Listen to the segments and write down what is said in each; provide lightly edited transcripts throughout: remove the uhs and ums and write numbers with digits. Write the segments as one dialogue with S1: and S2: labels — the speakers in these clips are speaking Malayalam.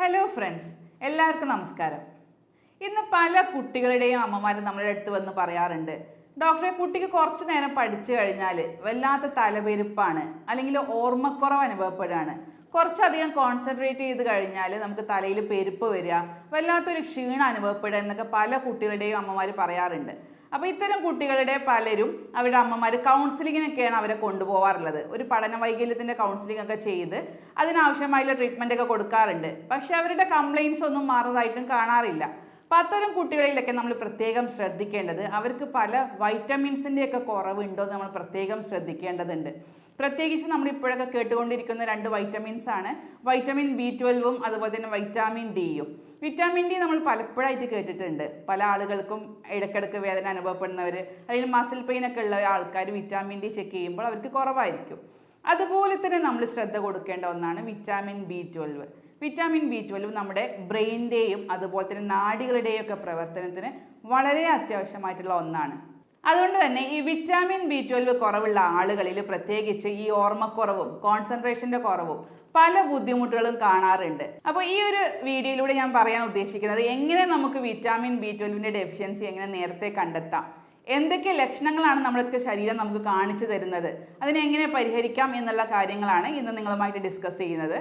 S1: ഹലോ ഫ്രണ്ട്സ്, എല്ലാവർക്കും നമസ്കാരം. ഇന്ന് പല കുട്ടികളുടെയും അമ്മമാർ നമ്മുടെ അടുത്ത് വന്ന് പറയാറുണ്ട്, ഡോക്ടറെ കുട്ടിക്ക് കുറച്ച് നേരം പഠിച്ചു കഴിഞ്ഞാൽ വല്ലാത്ത തലപെരുപ്പാണ്, അല്ലെങ്കിൽ ഓർമ്മക്കുറവ് അനുഭവപ്പെടുകയാണ്. കുറച്ചധികം കോൺസെൻട്രേറ്റ് ചെയ്ത് കഴിഞ്ഞാൽ നമുക്ക് തലയിൽ പെരുപ്പ് വരിക, വല്ലാത്തൊരു ക്ഷീണം അനുഭവപ്പെടുക എന്നൊക്കെ പല കുട്ടികളുടെയും അമ്മമാർ പറയാറുണ്ട്. അപ്പോൾ ഇത്തരം കുട്ടികളുടെ പലരും അവരുടെ അമ്മമാർ കൗൺസിലിങ്ങിനൊക്കെയാണ് അവരെ കൊണ്ടുപോകാറുള്ളത്. ഒരു പഠന വൈകല്യത്തിൻ്റെ കൗൺസിലിംഗ് ഒക്കെ ചെയ്ത് അതിനാവശ്യമായുള്ള ട്രീറ്റ്മെൻ്റ് ഒക്കെ കൊടുക്കാറുണ്ട്. പക്ഷേ അവരുടെ കംപ്ലയിൻസ് ഒന്നും മാറുന്നതായിട്ടും കാണാറില്ല. അപ്പോൾ അത്തരം കുട്ടികളിലൊക്കെ നമ്മൾ പ്രത്യേകം ശ്രദ്ധിക്കേണ്ടത് അവർക്ക് പല വൈറ്റമിൻസിൻ്റെയൊക്കെ കുറവുണ്ടോ എന്ന് നമ്മൾ പ്രത്യേകം ശ്രദ്ധിക്കേണ്ടതുണ്ട്. പ്രത്യേകിച്ച് നമ്മൾ ഇപ്പോഴൊക്കെ കേട്ടുകൊണ്ടിരിക്കുന്ന രണ്ട് വൈറ്റമിൻസ് ആണ് വൈറ്റമിൻ B12 അതുപോലെ തന്നെ വൈറ്റാമിൻ ഡിയും. വിറ്റാമിൻ ഡി നമ്മൾ പലപ്പോഴായിട്ട് കേട്ടിട്ടുണ്ട്. പല ആളുകൾക്കും ഇടയ്ക്കിടയ്ക്ക് വേദന അനുഭവപ്പെടുന്നവർ അല്ലെങ്കിൽ മസിൽ പെയിൻ ഒക്കെ ഉള്ള ആൾക്കാർ വിറ്റാമിൻ ഡി ചെക്ക് ചെയ്യുമ്പോൾ അവർക്ക് കുറവായിരിക്കും. അതുപോലെ തന്നെ നമ്മൾ ശ്രദ്ധ കൊടുക്കേണ്ട ഒന്നാണ് വിറ്റാമിൻ B12. വിറ്റാമിൻ B12 നമ്മുടെ ബ്രെയിനിൻ്റെയും അതുപോലെ തന്നെ നാഡികളുടെയും ഒക്കെ പ്രവർത്തനത്തിന് വളരെ അത്യാവശ്യമായിട്ടുള്ള ഒന്നാണ്. അതുകൊണ്ട് തന്നെ ഈ വിറ്റാമിൻ B12 കുറവുള്ള ആളുകളിൽ പ്രത്യേകിച്ച് ഈ ഓർമ്മക്കുറവും കോൺസെൻട്രേഷൻ്റെ കുറവും പല ബുദ്ധിമുട്ടുകളും കാണാറുണ്ട്. അപ്പോൾ ഈ ഒരു വീഡിയോയിലൂടെ ഞാൻ പറയാൻ ഉദ്ദേശിക്കുന്നത് എങ്ങനെ നമുക്ക് വിറ്റാമിൻ B12ൻ്റെ ഡെഫിഷ്യൻസി എങ്ങനെ നേരത്തെ കണ്ടെത്താം, എന്തൊക്കെ ലക്ഷണങ്ങളാണ് നമ്മൾക്ക് ശരീരം നമുക്ക് കാണിച്ചു തരുന്നത്, അതിനെ എങ്ങനെ പരിഹരിക്കാം എന്നുള്ള കാര്യങ്ങളാണ് ഇന്ന് നിങ്ങളുമായിട്ട് ഡിസ്കസ് ചെയ്യുന്നത്.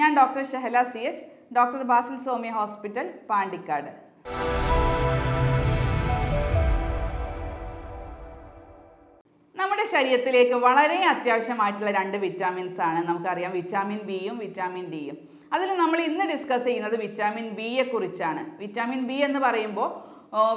S1: ഞാൻ doctor Shahala CH, doctor Basil Soumya hospital, Pandikkad. നമ്മുടെ ശരീരത്തിലേക്ക് വളരെ അത്യാവശ്യമായിട്ടുള്ള രണ്ട് വിറ്റാമിൻസ് ആണ് നമുക്കറിയാം, വിറ്റാമിൻ ബിയും വിറ്റാമിൻ ഡിയും. അതിൽ നമ്മൾ ഇന്ന് ഡിസ്കസ് ചെയ്യുന്നത് വിറ്റാമിൻ ബിയെ കുറിച്ചാണ്. വിറ്റാമിൻ ബി എന്ന് പറയുമ്പോൾ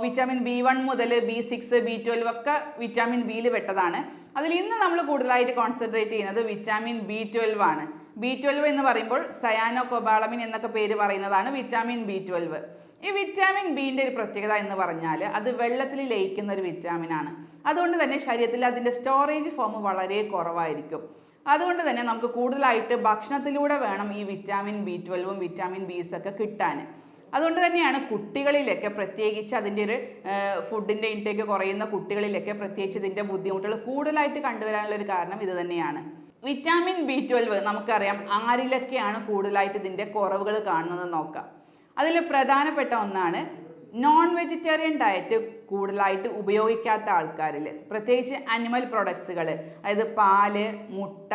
S1: വിറ്റാമിൻ B1 മുതൽ B6, B12 ഒക്കെ വിറ്റാമിൻ ബിയിൽ പെട്ടതാണ്. അതിൽ ഇന്ന് നമ്മൾ കൂടുതലായിട്ട് കോൺസെൻട്രേറ്റ് ചെയ്യുന്നത് വിറ്റാമിൻ B12 ആണ്. B12 എന്ന് പറയുമ്പോൾ സയാനോകൊബാളമിൻ എന്നൊക്കെ പേര് പറയുന്നതാണ് വിറ്റാമിൻ B12. ഈ വിറ്റാമിൻ ബിൻ്റെ ഒരു പ്രത്യേകത എന്ന് പറഞ്ഞാൽ അത് വെള്ളത്തിൽ ലയിക്കുന്ന ഒരു വിറ്റാമിൻ ആണ്. അതുകൊണ്ട് തന്നെ ശരീരത്തിൽ അതിൻ്റെ സ്റ്റോറേജ് ഫോം വളരെ കുറവായിരിക്കും. അതുകൊണ്ട് തന്നെ നമുക്ക് കൂടുതലായിട്ട് ഭക്ഷണത്തിലൂടെ വേണം ഈ വിറ്റാമിൻ B12ഉം വിറ്റാമിൻ ബിസ് ഒക്കെ കിട്ടാൻ. അതുകൊണ്ട് തന്നെയാണ് കുട്ടികളിലൊക്കെ പ്രത്യേകിച്ച് അതിൻ്റെ ഒരു ഫുഡിൻ്റെ ഇൻടേക്ക് കുറയുന്ന കുട്ടികളിലൊക്കെ പ്രത്യേകിച്ച് ഇതിൻ്റെ ബുദ്ധിമുട്ടുകൾ കൂടുതലായിട്ട് കണ്ടുവരാനുള്ള ഒരു കാരണം ഇത് തന്നെയാണ്. വിറ്റാമിൻ B12 നമുക്കറിയാം ആരിലൊക്കെയാണ് കൂടുതലായിട്ട് ഇതിൻ്റെ കുറവുകൾ കാണുന്നത് നോക്കാം. അതിൽ പ്രധാനപ്പെട്ട ഒന്നാണ് നോൺ വെജിറ്റേറിയൻ ഡയറ്റ് കൂടുതലായിട്ട് ഉപയോഗിക്കാത്ത ആൾക്കാരിൽ, പ്രത്യേകിച്ച് അനിമൽ പ്രൊഡക്ട്സുകൾ, അതായത് പാല്, മുട്ട,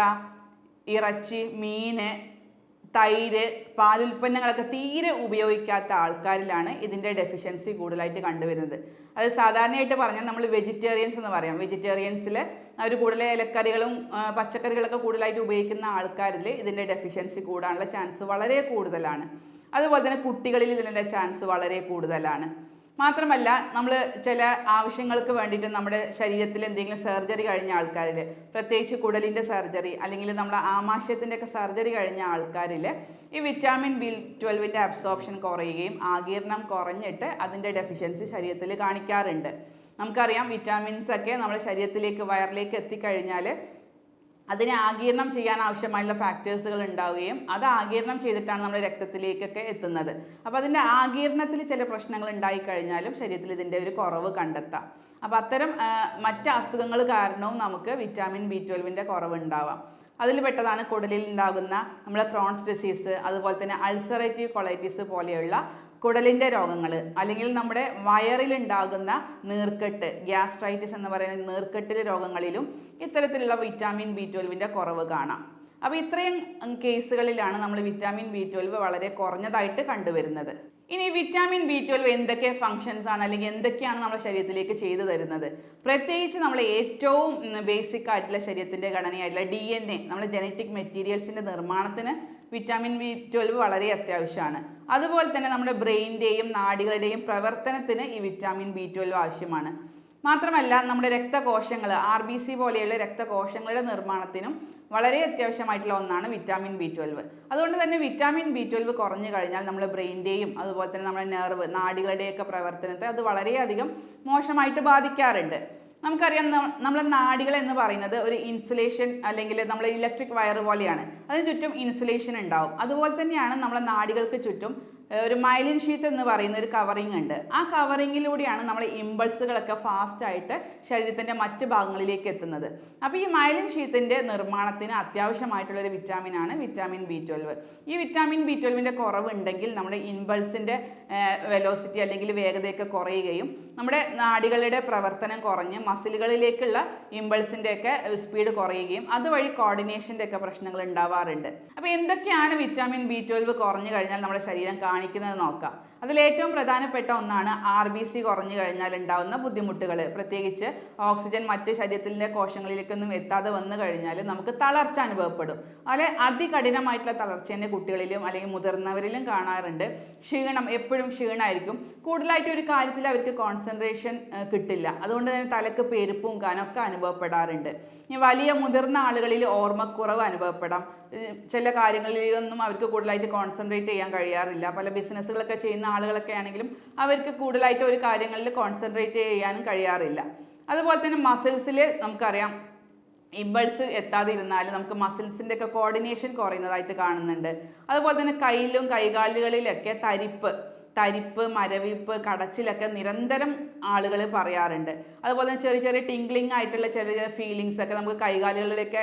S1: ഇറച്ചി, മീന്, തൈര്, പാലുൽപ്പന്നങ്ങളൊക്കെ തീരെ ഉപയോഗിക്കാത്ത ആൾക്കാരിലാണ് ഇതിൻ്റെ ഡെഫിഷ്യൻസി കൂടുതലായിട്ട് കണ്ടുവരുന്നത്. അത് സാധാരണയായിട്ട് പറഞ്ഞാൽ നമ്മൾ വെജിറ്റേറിയൻസ് എന്ന് പറയാം. വെജിറ്റേറിയൻസിൽ അവർ കൂടുതൽ ഇലക്കറികളും പച്ചക്കറികളൊക്കെ കൂടുതലായിട്ട് ഉപയോഗിക്കുന്ന ആൾക്കാരിൽ ഇതിൻ്റെ ഡെഫിഷ്യൻസി കൂടാനുള്ള ചാൻസ് വളരെ കൂടുതലാണ്. അതുപോലെ തന്നെ കുട്ടികളിൽ ഇതിൻ്റെ ചാൻസ് വളരെ കൂടുതലാണ്. മാത്രമല്ല നമ്മൾ ചില ആവശ്യങ്ങൾക്ക് വേണ്ടിയിട്ട് നമ്മുടെ ശരീരത്തിൽ എന്തെങ്കിലും സർജറി കഴിഞ്ഞ ആൾക്കാരിൽ, പ്രത്യേകിച്ച് കുടലിൻ്റെ സർജറി അല്ലെങ്കിൽ നമ്മുടെ ആമാശയത്തിൻ്റെ ഒക്കെ സർജറി കഴിഞ്ഞ ആൾക്കാരിൽ ഈ വിറ്റാമിൻ B12ൻ്റെ അബ്സോർപ്ഷൻ കുറയുകയും ആഗിരണം കുറഞ്ഞിട്ട് അതിൻ്റെ ഡെഫിഷ്യൻസി ശരീരത്തിൽ കാണിക്കാറുണ്ട്. നമുക്കറിയാം വിറ്റാമിൻസ് ഒക്കെ നമ്മുടെ ശരീരത്തിലേക്ക് വയറിലേക്ക് എത്തിക്കഴിഞ്ഞാൽ അതിനെ ആഗിരണം ചെയ്യാൻ ആവശ്യമായുള്ള ഫാക്ടേഴ്സുകൾ ഉണ്ടാവുകയും അത് ആഗിരണം ചെയ്തിട്ടാണ് നമ്മുടെ രക്തത്തിലേക്കൊക്കെ എത്തുന്നത്. അപ്പോൾ അതിൻ്റെ ആഗിരണത്തിൽ ചില പ്രശ്നങ്ങൾ ഉണ്ടായിക്കഴിഞ്ഞാലും ശരീരത്തിൽ ഇതിൻ്റെ ഒരു കുറവ് കണ്ടെത്താം. അപ്പോൾ അത്തരം മറ്റ് അസുഖങ്ങൾ കാരണവും നമുക്ക് വിറ്റാമിൻ B12ൻ്റെ കുറവ് ഉണ്ടാവാം. അതിൽ പെട്ടതാണ് കുടലിൽ ഉണ്ടാകുന്ന നമ്മുടെ ക്രോൺസ് ഡിസീസ്, അതുപോലെ തന്നെ അൾസറേറ്റീവ് കൊളൈറ്റിസ് പോലെയുള്ള കുടലിൻ്റെ രോഗങ്ങൾ, അല്ലെങ്കിൽ നമ്മുടെ വയറിലുണ്ടാകുന്ന നീർക്കെട്ട്, ഗ്യാസ്ട്രൈറ്റിസ് എന്ന് പറയുന്ന നീർക്കെട്ടിലെ രോഗങ്ങളിലും ഇത്തരത്തിലുള്ള വിറ്റാമിൻ B12ൻ്റെ കുറവ് കാണാം. അപ്പോൾ ഇത്രയും കേസുകളിലാണ് നമ്മൾ വിറ്റാമിൻ B12 വളരെ കുറഞ്ഞതായിട്ട് കണ്ടുവരുന്നത്. ഇനി വിറ്റാമിൻ B12 എന്തൊക്കെ ഫങ്ഷൻസ് ആണ് അല്ലെങ്കിൽ എന്തൊക്കെയാണ് നമ്മുടെ ശരീരത്തിലേക്ക് ചെയ്തു തരുന്നത്? പ്രത്യേകിച്ച് നമ്മൾ ഏറ്റവും ബേസിക് ആയിട്ടുള്ള ശരീരത്തിൻ്റെ ഘടനയായിട്ടുള്ള DNA, നമ്മുടെ ജനറ്റിക് മെറ്റീരിയൽസിൻ്റെ നിർമ്മാണത്തിന് വിറ്റാമിൻ B12 വളരെ അത്യാവശ്യമാണ്. അതുപോലെ തന്നെ നമ്മുടെ ബ്രെയിനിൻ്റെയും നാഡികളുടെയും പ്രവർത്തനത്തിന് ഈ വിറ്റാമിൻ B12 ആവശ്യമാണ്. മാത്രമല്ല നമ്മുടെ രക്തകോശങ്ങൾ, RBC പോലെയുള്ള രക്തകോശങ്ങളുടെ നിർമ്മാണത്തിനും വളരെ അത്യാവശ്യമായിട്ടുള്ള ഒന്നാണ് വിറ്റാമിൻ B12. അതുകൊണ്ട് തന്നെ വിറ്റാമിൻ B12 കുറഞ്ഞു കഴിഞ്ഞാൽ നമ്മുടെ ബ്രെയിനിൻ്റെയും അതുപോലെ തന്നെ നമ്മുടെ നെർവ്, നാഡികളുടെയൊക്കെ പ്രവർത്തനത്തെ അത് വളരെയധികം മോശമായിട്ട് ബാധിക്കാറുണ്ട്. നമുക്കറിയാം നമ്മളെ നാഡികൾ എന്ന് പറയുന്നത് ഒരു ഇൻസുലേഷൻ അല്ലെങ്കിൽ നമ്മളെ ഇലക്ട്രിക് വയർ പോലെയാണ്. അതിന് ചുറ്റും ഇൻസുലേഷൻ ഉണ്ടാവും. അതുപോലെ തന്നെയാണ് നമ്മളെ നാഡികൾക്ക് ചുറ്റും ഒരു മൈലിൻ ഷീത്ത് എന്ന് പറയുന്ന ഒരു കവറിങ് ഉണ്ട്. ആ കവറിങ്ങിലൂടെയാണ് നമ്മൾ ഇമ്പൾസുകളൊക്കെ ഫാസ്റ്റായിട്ട് ശരീരത്തിൻ്റെ മറ്റ് ഭാഗങ്ങളിലേക്ക് എത്തുന്നത്. അപ്പോൾ ഈ മൈലിൻ ഷീത്തിൻ്റെ നിർമ്മാണത്തിന് അത്യാവശ്യമായിട്ടുള്ളൊരു വിറ്റാമിനാണ് വിറ്റാമിൻ B12. ഈ വിറ്റാമിൻ B12ൻ്റെ കുറവുണ്ടെങ്കിൽ നമ്മുടെ ഇമ്പൾസിൻ്റെ വെലോസിറ്റി അല്ലെങ്കിൽ വേഗതയൊക്കെ കുറയുകയും നമ്മുടെ നാഡികളുടെ പ്രവർത്തനം കുറഞ്ഞ് മസിലുകളിലേക്കുള്ള ഇമ്പൾസിൻ്റെയൊക്കെ സ്പീഡ് കുറയുകയും അതുവഴി കോർഡിനേഷൻ്റെ ഒക്കെ പ്രശ്നങ്ങൾ ഉണ്ടാവാറുണ്ട്. അപ്പോൾ എന്തൊക്കെയാണ് വിറ്റാമിൻ B12 കുറഞ്ഞു കഴിഞ്ഞാൽ നമ്മുടെ ശരീരം കാണിക്കുന്നത് നോക്കാം. അതിലേറ്റവും പ്രധാനപ്പെട്ട ഒന്നാണ് RBC കുറഞ്ഞു കഴിഞ്ഞാൽ ഉണ്ടാകുന്ന ബുദ്ധിമുട്ടുകൾ. പ്രത്യേകിച്ച് ഓക്സിജൻ മറ്റ് ശരീരത്തിൻ്റെ കോശങ്ങളിലേക്കൊന്നും എത്താതെ വന്നു കഴിഞ്ഞാൽ നമുക്ക് തളർച്ച അനുഭവപ്പെടും. അതുപോലെ അതികഠിനമായിട്ടുള്ള തളർച്ച തന്നെ കുട്ടികളിലും അല്ലെങ്കിൽ മുതിർന്നവരിലും കാണാറുണ്ട്. ക്ഷീണം, എപ്പോഴും ക്ഷീണമായിരിക്കും. കൂടുതലായിട്ട് ഒരു കാര്യത്തിൽ അവർക്ക് കോൺസെൻട്രേഷൻ കിട്ടില്ല. അതുകൊണ്ട് തന്നെ തലക്ക് പെരുപ്പും കനമൊക്കെ അനുഭവപ്പെടാറുണ്ട്. ഇനി വലിയ മുതിർന്ന ആളുകളിൽ ഓർമ്മക്കുറവ് അനുഭവപ്പെടാം. ചില കാര്യങ്ങളിലൊന്നും അവർക്ക് കൂടുതലായിട്ട് കോൺസെൻട്രേറ്റ് ചെയ്യാൻ കഴിയാറില്ല. പല ബിസിനസ്സുകളൊക്കെ ചെയ്യുന്ന ആളുകളൊക്കെ ആണെങ്കിലും അവർക്ക് കൂടുതലായിട്ട് ഒരു കാര്യങ്ങളിൽ കോൺസെൻട്രേറ്റ് ചെയ്യാനും കഴിയാറില്ല. അതുപോലെ തന്നെ മസിൽസിൽ നമുക്കറിയാം ഇമ്പൾസ് എത്താതെ ഇരുന്നാൽ നമുക്ക് മസിൽസിൻ്റെ ഒക്കെ കോർഡിനേഷൻ കുറയുന്നതായിട്ട് കാണുന്നുണ്ട്. അതുപോലെ തന്നെ കയ്യിലും കൈകാലുകളിലൊക്കെ തരിപ്പ്, മരവിപ്പ്, കടച്ചിലൊക്കെ നിരന്തരം ആളുകൾ പറയാറുണ്ട്. അതുപോലെ തന്നെ ചെറിയ ചെറിയ ടിംഗ്ലിംഗ് ആയിട്ടുള്ള ചെറിയ ഫീലിങ്സ് ഒക്കെ നമുക്ക് കൈകാലുകളിലൊക്കെ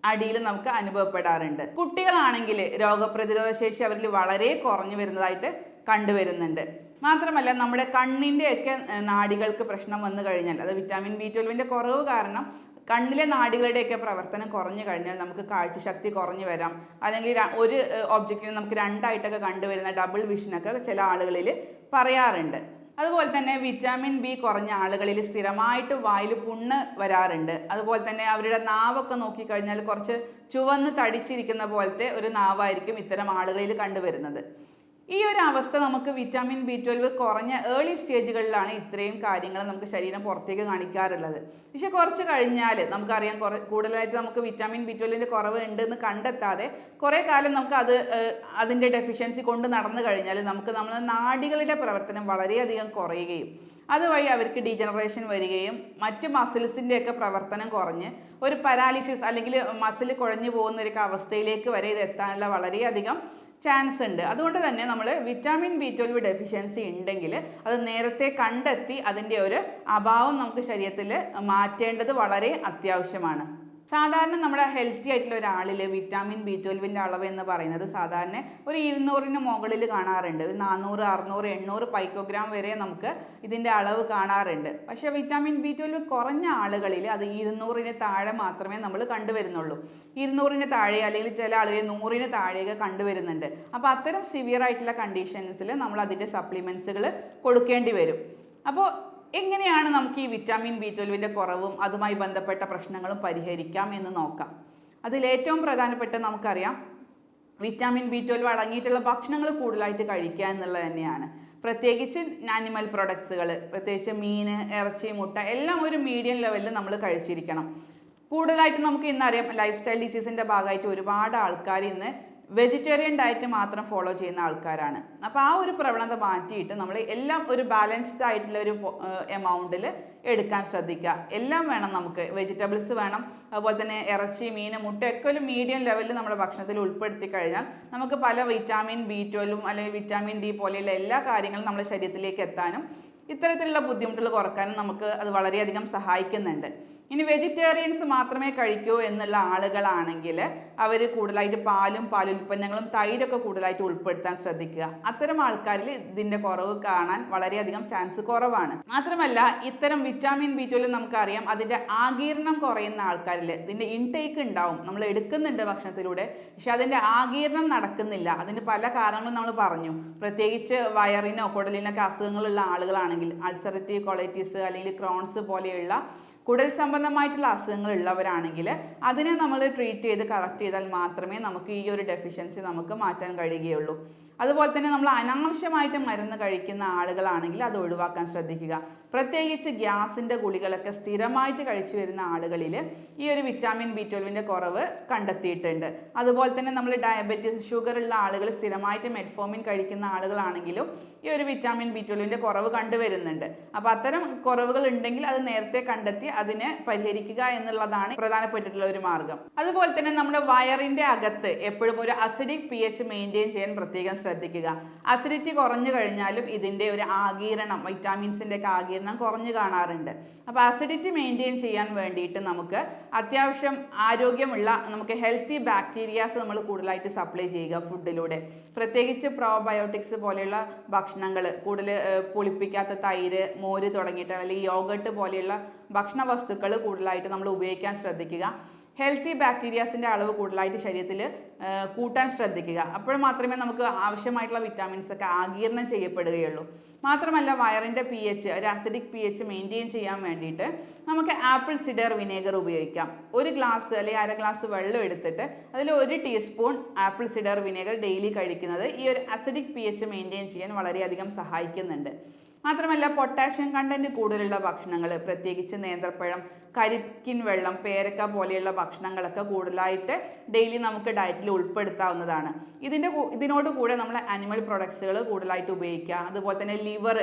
S1: അടിയിൽ നമുക്ക് അനുഭവപ്പെടാറുണ്ട്. കുട്ടികളാണെങ്കിൽ രോഗപ്രതിരോധ ശേഷി അവരിൽ വളരെ കുറഞ്ഞു വരുന്നതായിട്ട് കണ്ടുവരുന്നുണ്ട്. മാത്രമല്ല നമ്മുടെ കണ്ണിൻ്റെയൊക്കെ നാഡികൾക്ക് പ്രശ്നം വന്നു കഴിഞ്ഞാൽ, അത് വിറ്റാമിൻ B12ൻ്റെ കുറവ് കാരണം കണ്ണിലെ നാഡികളുടെയൊക്കെ പ്രവർത്തനം കുറഞ്ഞു കഴിഞ്ഞാൽ നമുക്ക് കാഴ്ചശക്തി കുറഞ്ഞു വരാം. അല്ലെങ്കിൽ ഒരു ഒബ്ജക്റ്റിനെ നമുക്ക് രണ്ടായിട്ടൊക്കെ കണ്ടുവരുന്ന ഡബിൾ വിഷനൊക്കെ ചില ആളുകളിൽ പറയാറുണ്ട്. അതുപോലെ തന്നെ വിറ്റാമിൻ B കുറഞ്ഞ ആളുകളിൽ സ്ഥിരമായിട്ട് വായിൽ പുണ്ണ് വരാറുണ്ട്. അതുപോലെ തന്നെ അവരുടെ നാവൊക്കെ നോക്കിക്കഴിഞ്ഞാൽ കുറച്ച് ചുവന്ന് തടിച്ചിരിക്കുന്ന പോലത്തെ ഒരു നാവായിരിക്കും ഇത്തരം ആളുകളിൽ കണ്ടുവരുന്നത്. ഈ ഒരു അവസ്ഥ നമുക്ക് വിറ്റാമിൻ B12 കുറഞ്ഞ ഏർലി സ്റ്റേജുകളിലാണ് ഇത്രയും കാര്യങ്ങൾ നമുക്ക് ശരീരം പുറത്തേക്ക് കാണിക്കാറുള്ളത്. പക്ഷെ കുറച്ച് കഴിഞ്ഞാൽ നമുക്കറിയാം കൂടുതലായിട്ട് നമുക്ക് വിറ്റാമിൻ B12ൻ്റെ കുറവ് ഉണ്ടെന്ന് കണ്ടെത്താതെ കുറേ കാലം നമുക്ക് അതിൻ്റെ ഡെഫിഷ്യൻസി കൊണ്ട് നടന്നു കഴിഞ്ഞാൽ നമുക്ക് നമ്മുടെ നാഡികളുടെ പ്രവർത്തനം വളരെയധികം കുറയുകയും അതുവഴി അവർക്ക് ഡീജനറേഷൻ വരികയും മറ്റ് മസിൽസിൻ്റെയൊക്കെ പ്രവർത്തനം കുറഞ്ഞ് ഒരു പാരാലിസിസ് അല്ലെങ്കിൽ മസിൽ കുഴഞ്ഞു പോകുന്ന ഒരു അവസ്ഥയിലേക്ക് വരെ ഇത് എത്താനുള്ള വളരെയധികം ചാൻസ് ഉണ്ട്. അതുകൊണ്ട് തന്നെ നമ്മൾ വിറ്റാമിൻ B12 ഡെഫിഷ്യൻസി ഉണ്ടെങ്കിൽ അത് നേരത്തെ കണ്ടെത്തി അതിൻ്റെ ഒരു അഭാവം നമുക്ക് ശരീരത്തിൽ മാറ്റേണ്ടത് വളരെ അത്യാവശ്യമാണ്. സാധാരണ നമ്മുടെ ഹെൽത്തി ആയിട്ടുള്ള ഒരാളിൽ വിറ്റാമിൻ B12ൻ്റെ അളവ് എന്ന് പറയുന്നത് സാധാരണ ഒരു 200ന് മുകളിൽ കാണാറുണ്ട്. 400, 600, 800 പൈക്കോഗ്രാം വരെ നമുക്ക് ഇതിൻ്റെ അളവ് കാണാറുണ്ട്. പക്ഷേ വിറ്റാമിൻ B12 കുറഞ്ഞ ആളുകളിൽ അത് 200ന് താഴെ മാത്രമേ നമ്മൾ കണ്ടുവരുന്നുള്ളൂ. 200ന് താഴെ അല്ലെങ്കിൽ ചില ആളുകൾ 100ന് താഴെയൊക്കെ കണ്ടുവരുന്നുണ്ട്. അപ്പോൾ അത്തരം സിവിയർ ആയിട്ടുള്ള കണ്ടീഷൻസിൽ നമ്മൾ അതിൻ്റെ സപ്ലിമെൻറ്റ്സുകൾ കൊടുക്കേണ്ടി വരും. അപ്പോൾ എങ്ങനെയാണ് നമുക്ക് ഈ വിറ്റാമിൻ B12ൻ്റെ കുറവും അതുമായി ബന്ധപ്പെട്ട പ്രശ്നങ്ങളും പരിഹരിക്കാം എന്ന് നോക്കാം. അതിലേറ്റവും പ്രധാനപ്പെട്ട നമുക്കറിയാം വിറ്റാമിൻ B12 അടങ്ങിയിട്ടുള്ള ഭക്ഷണങ്ങൾ കൂടുതലായിട്ട് കഴിക്കുക എന്നുള്ളത് തന്നെയാണ്. പ്രത്യേകിച്ച് ആനിമൽ പ്രൊഡക്ട്സുകൾ, പ്രത്യേകിച്ച് മീൻ, ഇറച്ചി, മുട്ട എല്ലാം ഒരു മീഡിയം ലെവലിൽ നമ്മൾ കഴിച്ചിരിക്കണം. കൂടുതലായിട്ട് നമുക്ക് ഇന്നറിയാം ലൈഫ് സ്റ്റൈൽ ഡിസീസിൻ്റെ ഭാഗമായിട്ട് ഒരുപാട് ആൾക്കാർ ഇന്ന് വെജിറ്റേറിയൻ ഡയറ്റ് മാത്രം ഫോളോ ചെയ്യുന്ന ആൾക്കാരാണ്. അപ്പോൾ ആ ഒരു പ്രവണത മാറ്റിയിട്ട് നമ്മൾ എല്ലാം ഒരു ബാലൻസ്ഡ് ആയിട്ടുള്ള ഒരു എമൗണ്ടിൽ എടുക്കാൻ ശ്രദ്ധിക്കുക. എല്ലാം വേണം, നമുക്ക് വെജിറ്റബിൾസ് വേണം, അതുപോലെ തന്നെ ഇറച്ചി, മീൻ, മുട്ടയൊക്കെ ഒരു മീഡിയം ലെവലിൽ നമ്മുടെ ഭക്ഷണത്തിൽ ഉൾപ്പെടുത്തി കഴിഞ്ഞാൽ നമുക്ക് പല വിറ്റാമിൻ B12 അല്ലെങ്കിൽ വിറ്റാമിൻ D പോലെയുള്ള എല്ലാ കാര്യങ്ങളും നമ്മുടെ ശരീരത്തിലേക്ക് എത്താനും ഇത്തരത്തിലുള്ള ബുദ്ധിമുട്ടുകൾ കുറക്കാനും നമുക്ക് അത് വളരെയധികം സഹായിക്കുന്നുണ്ട്. ഇനി വെജിറ്റേറിയൻസ് മാത്രമേ കഴിക്കൂ എന്നുള്ള ആളുകളാണെങ്കിൽ അവർ കൂടുതലായിട്ട് പാലും പാലുൽപ്പന്നങ്ങളും തൈരൊക്കെ കൂടുതലായിട്ട് ഉൾപ്പെടുത്താൻ ശ്രദ്ധിക്കുക. അത്തരം ആൾക്കാരിൽ ഇതിൻ്റെ കുറവ് കാണാൻ വളരെയധികം ചാൻസ് കുറവാണ്. മാത്രമല്ല ഇത്തരം വിറ്റാമിൻ B12 നമുക്കറിയാം അതിൻ്റെ ആഗീരണം കുറയുന്ന ആൾക്കാരിൽ ഇതിൻ്റെ ഇൻടേക്ക് ഉണ്ടാവും, നമ്മൾ എടുക്കുന്നുണ്ട് ഭക്ഷണത്തിലൂടെ, പക്ഷെ അതിൻ്റെ ആഗീരണം നടക്കുന്നില്ല. അതിന് പല കാരണങ്ങളും നമ്മൾ പറഞ്ഞു. പ്രത്യേകിച്ച് വയറിനോ കുടലിനൊക്കെ അസുഖങ്ങളുള്ള ആളുകളാണെങ്കിൽ അൾസറേറ്റീവ് കൊളൈറ്റിസ് അല്ലെങ്കിൽ ക്രോൺസ് പോലെയുള്ള കുടൽ സംബന്ധമായിട്ടുള്ള അസുഖങ്ങൾ ഉള്ളവരാണെങ്കിൽ അതിനെ നമ്മൾ ട്രീറ്റ് ചെയ്ത് കറക്റ്റ് ചെയ്താൽ മാത്രമേ നമുക്ക് ഈ ഒരു ഡെഫിഷ്യൻസി നമുക്ക് മാറ്റാൻ കഴിയുകയുള്ളൂ. അതുപോലെ തന്നെ നമ്മൾ അനാവശ്യമായിട്ട് മരുന്ന് കഴിക്കുന്ന ആളുകളാണെങ്കിൽ അത് ഒഴിവാക്കാൻ ശ്രദ്ധിക്കുക. പ്രത്യേകിച്ച് ഗ്യാസിൻ്റെ ഗുളികളൊക്കെ സ്ഥിരമായിട്ട് കഴിച്ചു വരുന്ന ആളുകളിൽ ഈ ഒരു വിറ്റാമിൻ B12ൻ്റെ കുറവ് കണ്ടെത്തിയിട്ടുണ്ട്. അതുപോലെ തന്നെ നമ്മൾ ഡയബറ്റീസ്, ഷുഗർ ഉള്ള ആളുകൾ സ്ഥിരമായിട്ട് മെറ്റ്ഫോമിൻ കഴിക്കുന്ന ആളുകളാണെങ്കിലും ഈ ഒരു വിറ്റാമിൻ B12ൻ്റെ കുറവ് കണ്ടുവരുന്നുണ്ട്. അപ്പോൾ അത്തരം കുറവുകൾ ഉണ്ടെങ്കിൽ അത് നേരത്തെ കണ്ടെത്തി അതിനെ പരിഹരിക്കുക എന്നുള്ളതാണ് പ്രധാനപ്പെട്ടിട്ടുള്ള ഒരു മാർഗം. അതുപോലെ തന്നെ നമ്മുടെ വയറിൻ്റെ അകത്ത് എപ്പോഴും ഒരു അസിഡിക് pH മെയിൻറ്റെയിൻ ചെയ്യാൻ പ്രത്യേകം ശ്രദ്ധിക്കുക. ശ്രദ്ധിക്കുക. അസിഡിറ്റി കുറഞ്ഞു കഴിഞ്ഞാലും ഇതിൻ്റെ ഒരു ആഗിരണം, വൈറ്റാമിൻസിൻ്റെ ഒക്കെ ആഗിരണം കുറഞ്ഞു കാണാറുണ്ട്. അപ്പോൾ അസിഡിറ്റി മെയിൻറ്റെയിൻ ചെയ്യാൻ വേണ്ടിയിട്ട് നമുക്ക് അത്യാവശ്യം ആരോഗ്യമുള്ള നമുക്ക് ഹെൽത്തി ബാക്ടീരിയാസ് നമ്മൾ കൂടുതലായിട്ട് സപ്ലൈ ചെയ്യുക ഫുഡിലൂടെ. പ്രത്യേകിച്ച് പ്രോബയോട്ടിക്സ് പോലെയുള്ള ഭക്ഷണങ്ങൾ, കൂടുതൽ പുളിപ്പിക്കാത്ത തൈര്, മോര് തുടങ്ങിയിട്ട് അല്ലെങ്കിൽ യോഗട്ട് പോലെയുള്ള ഭക്ഷണ വസ്തുക്കൾ കൂടുതലായിട്ട് നമ്മൾ ഉപയോഗിക്കാൻ ശ്രദ്ധിക്കുക. ഹെൽത്തി ബാക്ടീരിയാസിൻ്റെ അളവ് കൂടുതലായിട്ട് ശരീരത്തിൽ കൂട്ടാൻ ശ്രദ്ധിക്കുക. അപ്പോൾ മാത്രമേ നമുക്ക് ആവശ്യമായിട്ടുള്ള വിറ്റാമിൻസ് ഒക്കെ ആഗിരണം ചെയ്യപ്പെടുകയുള്ളൂ. മാത്രമല്ല വയറിൻ്റെ pH, ഒരു അസിഡിക് pH മെയിൻറ്റെയിൻ ചെയ്യാൻ വേണ്ടിയിട്ട് നമുക്ക് ആപ്പിൾ സിഡർ വിനേഗർ ഉപയോഗിക്കാം. ഒരു ഗ്ലാസ് അല്ലെങ്കിൽ അര ഗ്ലാസ് വെള്ളം എടുത്തിട്ട് അതിൽ 1 teaspoon apple cider vinegar daily കഴിക്കുന്നത് ഈ ഒരു അസിഡിക് pH മെയിൻറ്റെയിൻ ചെയ്യാൻ വളരെയധികം സഹായിക്കുന്നുണ്ട്. മാത്രമല്ല പൊട്ടാഷ്യം കണ്ടന്റ് കൂടുതലുള്ള ഭക്ഷണങ്ങൾ, പ്രത്യേകിച്ച് നേന്ത്രപ്പഴം, കരിക്കിൻ വെള്ളം, പേരക്ക പോലെയുള്ള ഭക്ഷണങ്ങളൊക്കെ കൂടുതലായിട്ട് ഡെയിലി നമുക്ക് ഡയറ്റിൽ ഉൾപ്പെടുത്താവുന്നതാണ്. ഇതിനോട് കൂടെ നമ്മൾ ആനിമൽ പ്രൊഡക്ട്സുകൾ കൂടുതലായിട്ട് ഉപയോഗിക്കുക. അതുപോലെ തന്നെ ലിവർ,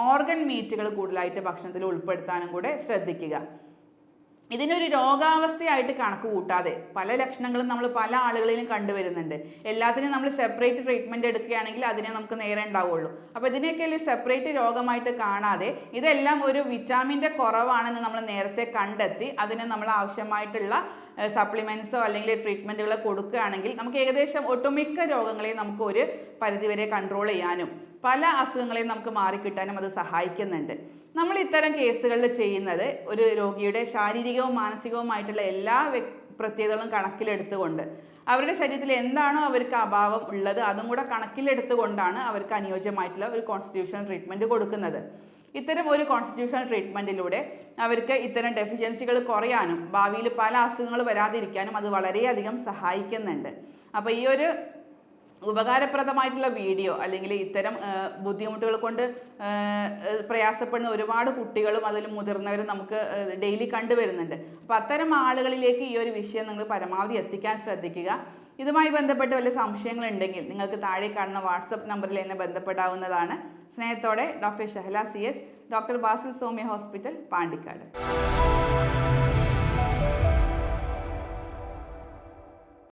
S1: ഓർഗൻ മീറ്റുകൾ കൂടുതലായിട്ട് ഭക്ഷണത്തിൽ ഉൾപ്പെടുത്താനും കൂടെ ശ്രദ്ധിക്കുക. ഇതിനൊരു രോഗാവസ്ഥയായിട്ട് കണക്ക് കൂട്ടാതെ പല ലക്ഷണങ്ങളും നമ്മൾ പല ആളുകളിലും കണ്ടുവരുന്നുണ്ട്. എല്ലാത്തിനും നമ്മൾ സെപ്പറേറ്റ് ട്രീറ്റ്മെൻറ്റ് എടുക്കുകയാണെങ്കിൽ അതിനെ നമുക്ക് നേരെ ഉണ്ടാവുള്ളൂ. അപ്പോൾ ഇതിനെയൊക്കെ സെപ്പറേറ്റ് രോഗമായിട്ട് കാണാതെ ഇതെല്ലാം ഒരു വിറ്റാമിൻ്റെ കുറവാണെന്ന് നമ്മൾ നേരത്തെ കണ്ടെത്തി അതിന് നമ്മൾ ആവശ്യമായിട്ടുള്ള സപ്ലിമെൻറ്റ്സോ അല്ലെങ്കിൽ ട്രീറ്റ്മെൻറ്റുകളോ കൊടുക്കുകയാണെങ്കിൽ നമുക്ക് ഏകദേശം ഒട്ടുമിക്ക രോഗങ്ങളെയും നമുക്ക് ഒരു പരിധിവരെ കൺട്രോൾ ചെയ്യാനും പല അസുഖങ്ങളെയും നമുക്ക് മാറിക്കിട്ടാനും അത് സഹായിക്കുന്നുണ്ട്. നമ്മൾ ഇത്തരം കേസുകളിൽ ചെയ്യുന്നത് ഒരു രോഗിയുടെ ശാരീരികവും മാനസികവുമായിട്ടുള്ള എല്ലാ പ്രത്യേകതകളും കണക്കിലെടുത്തുകൊണ്ട് അവരുടെ ശരീരത്തിൽ എന്താണോ അവർക്ക് അഭാവം ഉള്ളത് അതും കൂടെ കണക്കിലെടുത്തുകൊണ്ടാണ് അവർക്ക് അനുയോജ്യമായിട്ടുള്ള ഒരു കോൺസ്റ്റിറ്റ്യൂഷണൽ ട്രീറ്റ്മെൻറ്റ് കൊടുക്കുന്നത്. ഇത്തരം ഒരു കോൺസ്റ്റിറ്റ്യൂഷണൽ ട്രീറ്റ്മെൻറ്റിലൂടെ അവർക്ക് ഇത്തരം ഡെഫിഷ്യൻസികൾ കുറയാനും ഭാവിയിൽ പല അസുഖങ്ങൾ വരാതിരിക്കാനും അത് വളരെയധികം സഹായിക്കുന്നുണ്ട്. അപ്പോൾ ഈ ഒരു ഉപകാരപ്രദമായിട്ടുള്ള വീഡിയോ അല്ലെങ്കിൽ ഇത്തരം ബുദ്ധിമുട്ടുകൾ കൊണ്ട് പ്രയാസപ്പെടുന്ന ഒരുപാട് കുട്ടികളും അതിൽ മുതിർന്നവരും നമുക്ക് ഡെയിലി കണ്ടുവരുന്നുണ്ട്. അപ്പോൾ അത്തരം ആളുകളിലേക്ക് ഈ ഒരു വിഷയം നിങ്ങൾ പരമാവധി എത്തിക്കാൻ ശ്രദ്ധിക്കുക. ഇതുമായി ബന്ധപ്പെട്ട് വല്ല സംശയങ്ങളുണ്ടെങ്കിൽ നിങ്ങൾക്ക് താഴെ കാണുന്ന വാട്സപ്പ് നമ്പറിൽ എന്നെ ബന്ധപ്പെടാവുന്നതാണ്. സ്നേഹത്തോടെ doctor Shahala CH, doctor Basil Soumya hospital, Pandikkad.